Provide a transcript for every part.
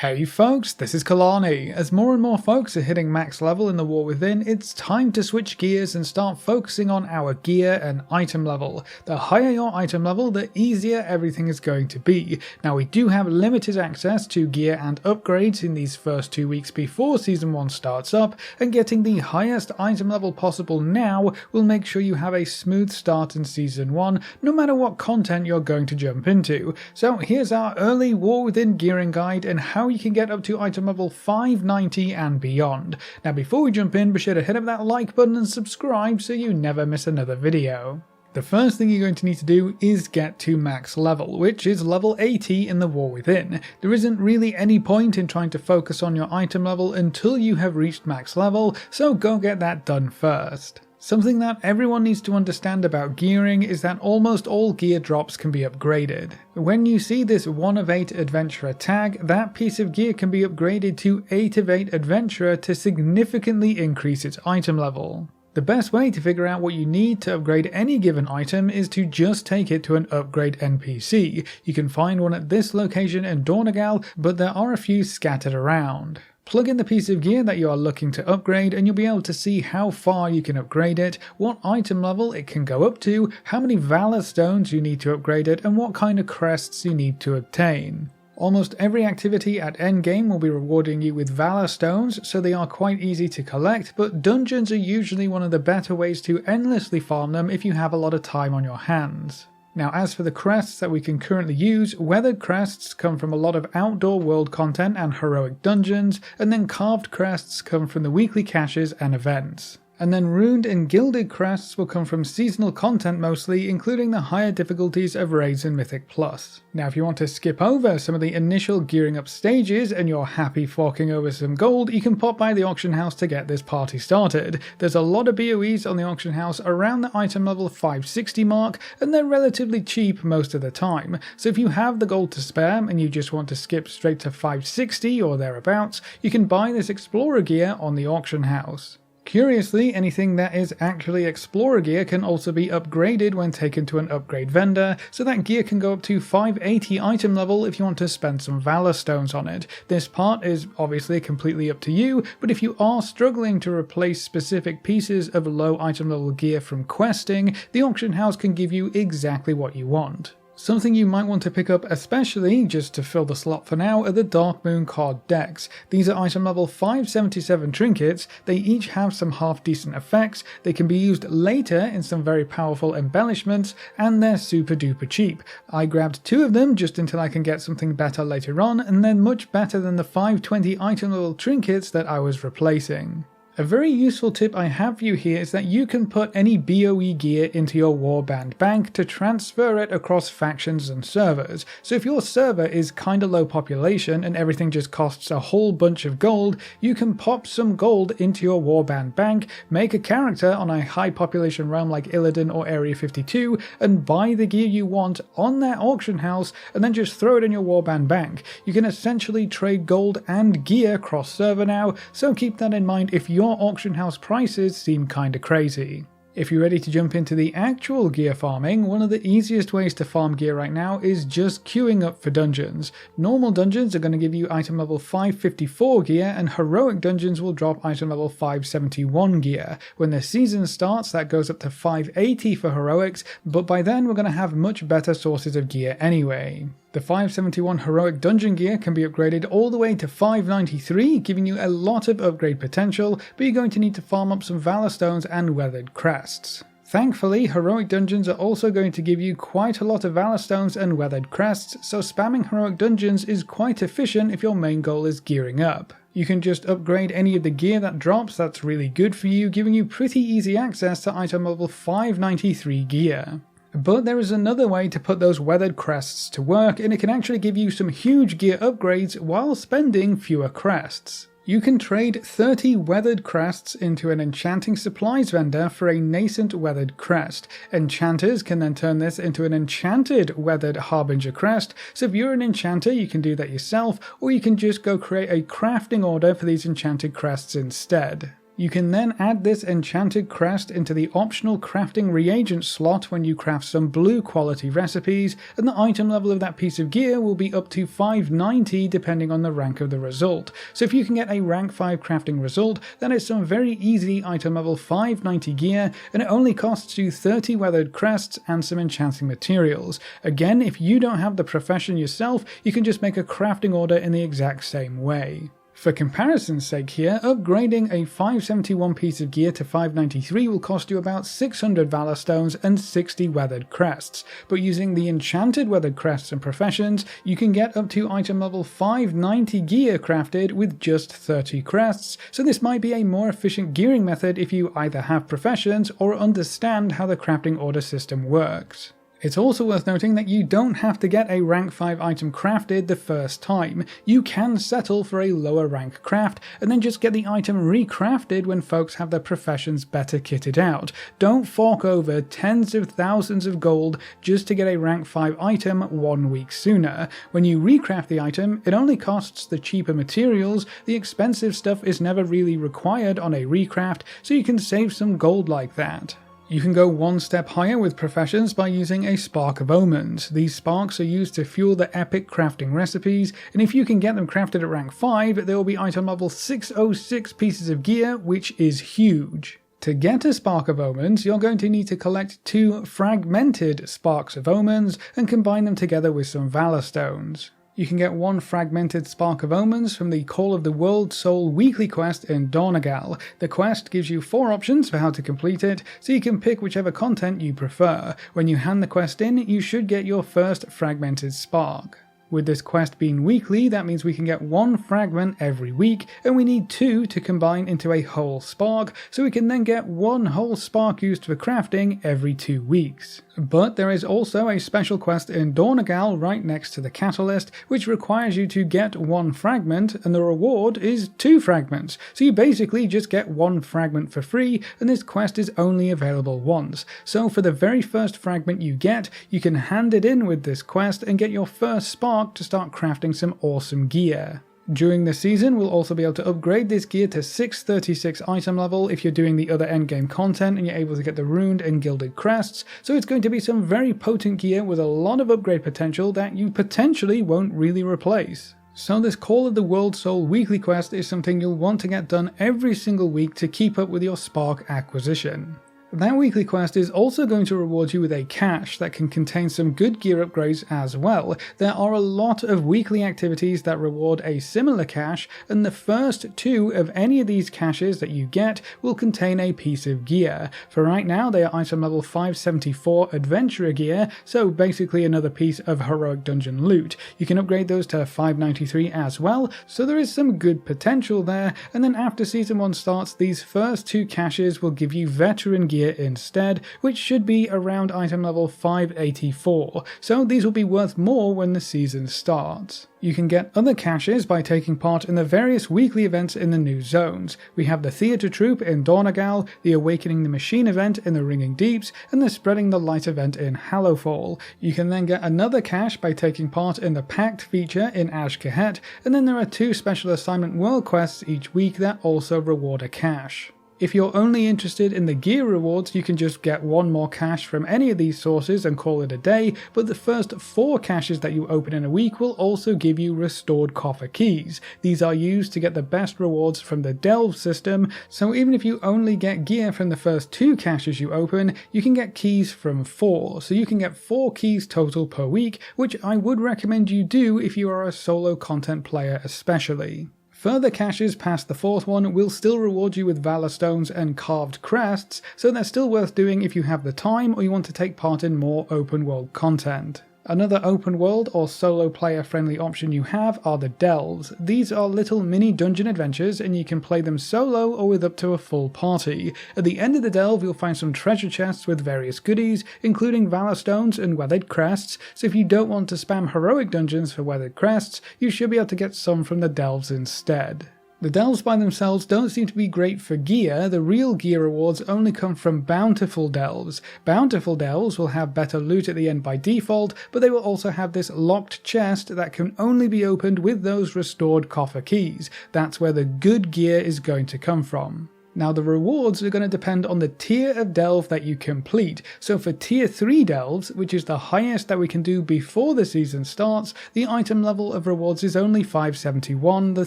Hey folks, this is Kalani. As more and more folks are hitting max level in the War Within, it's time to switch gears and start focusing on our gear and item level. The higher your item level, the easier everything is going to be. Now we do have limited access to gear and upgrades in these first 2 weeks before Season 1 starts up, and getting the highest item level possible now will make sure you have a smooth start in Season 1, no matter what content you're going to jump into. So here's our early War Within gearing guide and how you can get up to item level 590 and beyond. Now before we jump in, be sure to hit up that like button and subscribe so you never miss another video. The first thing you're going to need to do is get to max level, which is level 80 in the War Within. There isn't really any point in trying to focus on your item level until you have reached max level, so go get that done first. Something that everyone needs to understand about gearing is that almost all gear drops can be upgraded. When you see this 1 of 8 Adventurer tag, that piece of gear can be upgraded to 8 of 8 Adventurer to significantly increase its item level. The best way to figure out what you need to upgrade any given item is to just take it to an upgrade NPC. You can find one at this location in Dornegal, but there are a few scattered around. Plug in the piece of gear that you are looking to upgrade and you'll be able to see how far you can upgrade it, what item level it can go up to, how many Valor Stones you need to upgrade it, and what kind of crests you need to obtain. Almost every activity at endgame will be rewarding you with Valor Stones, so they are quite easy to collect, but dungeons are usually one of the better ways to endlessly farm them if you have a lot of time on your hands. Now as for the crests that we can currently use, weathered crests come from a lot of outdoor world content and heroic dungeons, and then carved crests come from the weekly caches and events. And then runed and gilded crests will come from seasonal content mostly, including the higher difficulties of raids and Mythic Plus. Now if you want to skip over some of the initial gearing up stages and you're happy forking over some gold, you can pop by the auction house to get this party started. There's a lot of BOEs on the auction house around the item level 560 mark, and they're relatively cheap most of the time. So if you have the gold to spare and you just want to skip straight to 560 or thereabouts, you can buy this explorer gear on the auction house. Curiously, anything that is actually Explorer gear can also be upgraded when taken to an upgrade vendor, so that gear can go up to 580 item level if you want to spend some Valor Stones on it. This part is obviously completely up to you, but if you are struggling to replace specific pieces of low item level gear from questing, the auction house can give you exactly what you want. Something you might want to pick up especially, just to fill the slot for now, are the Dark Moon card decks. These are item level 577 trinkets, they each have some half decent effects, they can be used later in some very powerful embellishments, and they're super duper cheap. I grabbed 2 of them just until I can get something better later on, and they're much better than the 520 item level trinkets that I was replacing. A very useful tip I have for you here is that you can put any BOE gear into your warband bank to transfer it across factions and servers. So if your server is kinda low population and everything just costs a whole bunch of gold, you can pop some gold into your warband bank, make a character on a high population realm like Illidan or Area 52, and buy the gear you want on that auction house and then just throw it in your warband bank. You can essentially trade gold and gear cross server now, so keep that in mind if your auction house prices seem kinda crazy. If you're ready to jump into the actual gear farming, one of the easiest ways to farm gear right now is just queuing up for dungeons. Normal dungeons are going to give you item level 554 gear, and heroic dungeons will drop item level 571 gear. When the season starts, that goes up to 580 for heroics, but by then we're going to have much better sources of gear anyway. The 571 heroic dungeon gear can be upgraded all the way to 593, giving you a lot of upgrade potential, but you're going to need to farm up some Valor Stones and weathered crests. Thankfully, heroic dungeons are also going to give you quite a lot of Valor Stones and weathered crests, so spamming heroic dungeons is quite efficient if your main goal is gearing up. You can just upgrade any of the gear that drops that's really good for you, giving you pretty easy access to item level 593 gear. But there is another way to put those weathered crests to work, and it can actually give you some huge gear upgrades while spending fewer crests. You can trade 30 weathered crests into an enchanting supplies vendor for a nascent weathered crest. Enchanters can then turn this into an enchanted weathered harbinger crest, so if you're an enchanter you can do that yourself, or you can just go create a crafting order for these enchanted crests instead. You can then add this enchanted crest into the optional crafting reagent slot when you craft some blue quality recipes, and the item level of that piece of gear will be up to 590 depending on the rank of the result. So if you can get a rank 5 crafting result, that is some very easy item level 590 gear, and it only costs you 30 weathered crests and some enchanting materials. Again, if you don't have the profession yourself, you can just make a crafting order in the exact same way. For comparison's sake here, upgrading a 571 piece of gear to 593 will cost you about 600 Valor Stones and 60 weathered crests, but using the enchanted weathered crests and professions, you can get up to item level 590 gear crafted with just 30 crests, so this might be a more efficient gearing method if you either have professions or understand how the crafting order system works. It's also worth noting that you don't have to get a rank 5 item crafted the first time. You can settle for a lower rank craft and then just get the item recrafted when folks have their professions better kitted out. Don't fork over tens of thousands of gold just to get a rank 5 item 1 week sooner. When you recraft the item, it only costs the cheaper materials, the expensive stuff is never really required on a recraft, so you can save some gold like that. You can go one step higher with professions by using a Spark of Omens. These sparks are used to fuel the epic crafting recipes, and if you can get them crafted at rank 5, there will be item level 606 pieces of gear, which is huge. To get a Spark of Omens, you're going to need to collect 2 fragmented Sparks of Omens and combine them together with some Valor Stones. You can get 1 fragmented Spark of Omens from the Call of the World Soul weekly quest in Dornagal. The quest gives you 4 options for how to complete it, so you can pick whichever content you prefer. When you hand the quest in, you should get your first fragmented spark. With this quest being weekly, that means we can get 1 fragment every week, and we need 2 to combine into a whole spark, so we can then get 1 whole spark used for crafting every 2 weeks. But there is also a special quest in Dornagal right next to the catalyst, which requires you to get 1 fragment, and the reward is 2 fragments. So you basically just get 1 fragment for free, and this quest is only available once. So for the very first fragment you get, you can hand it in with this quest and get your first spark to start crafting some awesome gear. During the season, we'll also be able to upgrade this gear to 636 item level if you're doing the other endgame content and you're able to get the runed and gilded crests, so it's going to be some very potent gear with a lot of upgrade potential that you potentially won't really replace. So this Call of the World Soul weekly quest is something you'll want to get done every single week to keep up with your spark acquisition. That weekly quest is also going to reward you with a cache that can contain some good gear upgrades as well. There are a lot of weekly activities that reward a similar cache, and the first 2 of any of these caches that you get will contain a piece of gear. For right now, they are item level 574 adventurer gear, so basically another piece of heroic dungeon loot. You can upgrade those to 593 as well, so there is some good potential there, and then after season 1 starts, these first 2 caches will give you veteran gear instead, which should be around item level 584, so these will be worth more when the season starts. You can get other caches by taking part in the various weekly events in the new zones. We have the Theatre Troupe in Dornagal, the Awakening the Machine event in the Ringing Deeps, and the Spreading the Light event in Hallowfall. You can then get another cache by taking part in the Pact feature in Ashkahet, and then there are 2 special assignment world quests each week that also reward a cache. If you're only interested in the gear rewards, you can just get 1 more cache from any of these sources and call it a day, but the first 4 caches that you open in a week will also give you restored coffer keys. These are used to get the best rewards from the delve system, so even if you only get gear from the first 2 caches you open, you can get keys from 4, so you can get 4 keys total per week, which I would recommend you do if you are a solo content player especially. Further caches past the 4th one will still reward you with Valor Stones and carved crests, so they're still worth doing if you have the time or you want to take part in more open world content. Another open world or solo player friendly option you have are the delves. These are little mini dungeon adventures and you can play them solo or with up to a full party. At the end of the delve you'll find some treasure chests with various goodies, including Valor Stones and weathered crests, so if you don't want to spam heroic dungeons for weathered crests, you should be able to get some from the delves instead. The delves by themselves don't seem to be great for gear. The real gear rewards only come from bountiful delves. Bountiful delves will have better loot at the end by default, but they will also have this locked chest that can only be opened with those restored coffer keys. That's where the good gear is going to come from. Now the rewards are going to depend on the tier of delve that you complete, so for tier 3 delves, which is the highest that we can do before the season starts, the item level of rewards is only 571, the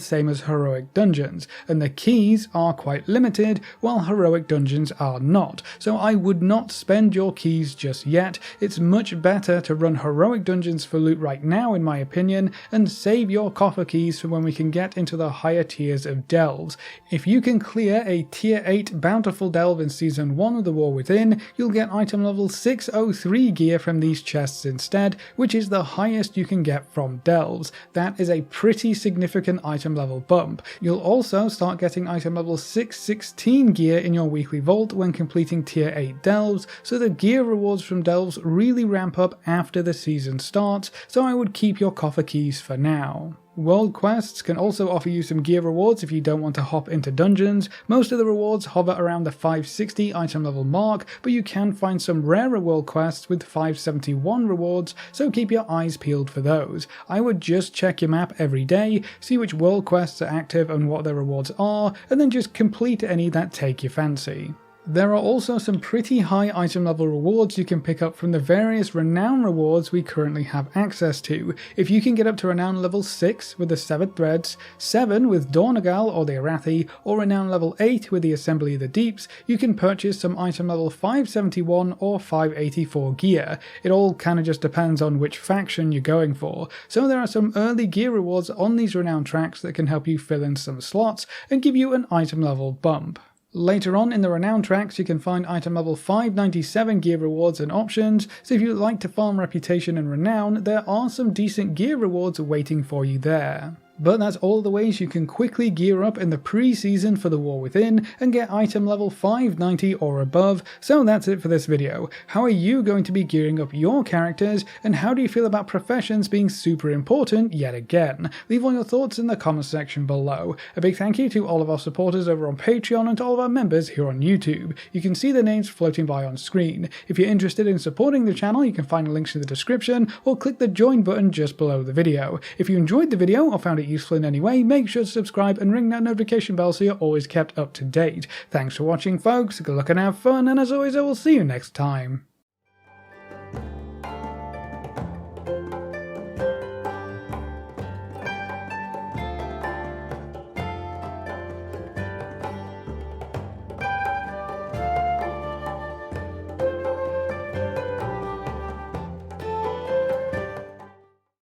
same as heroic dungeons, and the keys are quite limited while heroic dungeons are not, so I would not spend your keys just yet. It's much better to run heroic dungeons for loot right now in my opinion, and save your coffer keys for when we can get into the higher tiers of delves. If you can clear a Tier 8 Bountiful Delve in Season 1 of The War Within, you'll get item level 603 gear from these chests instead, which is the highest you can get from delves. That is a pretty significant item level bump. You'll also start getting item level 616 gear in your weekly vault when completing Tier 8 delves, so the gear rewards from delves really ramp up after the season starts, so I would keep your coffer keys for now. World quests can also offer you some gear rewards if you don't want to hop into dungeons. Most of the rewards hover around the 560 item level mark, but you can find some rarer world quests with 571 rewards, so keep your eyes peeled for those. I would just check your map every day, see which world quests are active and what their rewards are, and then just complete any that take your fancy. There are also some pretty high item level rewards you can pick up from the various Renown rewards we currently have access to. If you can get up to Renown level 6 with the Severed Threads, 7 with Dornagal or the Arathi, or Renown level 8 with the Assembly of the Deeps, you can purchase some item level 571 or 584 gear. It all kinda just depends on which faction you're going for, so there are some early gear rewards on these Renown tracks that can help you fill in some slots and give you an item level bump. Later on in the Renown tracks you can find item level 597 gear rewards and options, so if you like to farm reputation and renown, there are some decent gear rewards waiting for you there. But that's all the ways you can quickly gear up in the pre-season for The War Within and get item level 590 or above, so that's it for this video. How are you going to be gearing up your characters, and how do you feel about professions being super important yet again? Leave all your thoughts in the comments section below. A big thank you to all of our supporters over on Patreon and to all of our members here on YouTube. You can see their names floating by on screen. If you're interested in supporting the channel, you can find links in the description or click the join button just below the video. If you enjoyed the video or found it useful in any way, make sure to subscribe and ring that notification bell so you're always kept up to date. Thanks for watching folks, good luck and have fun, and as always I will see you next time.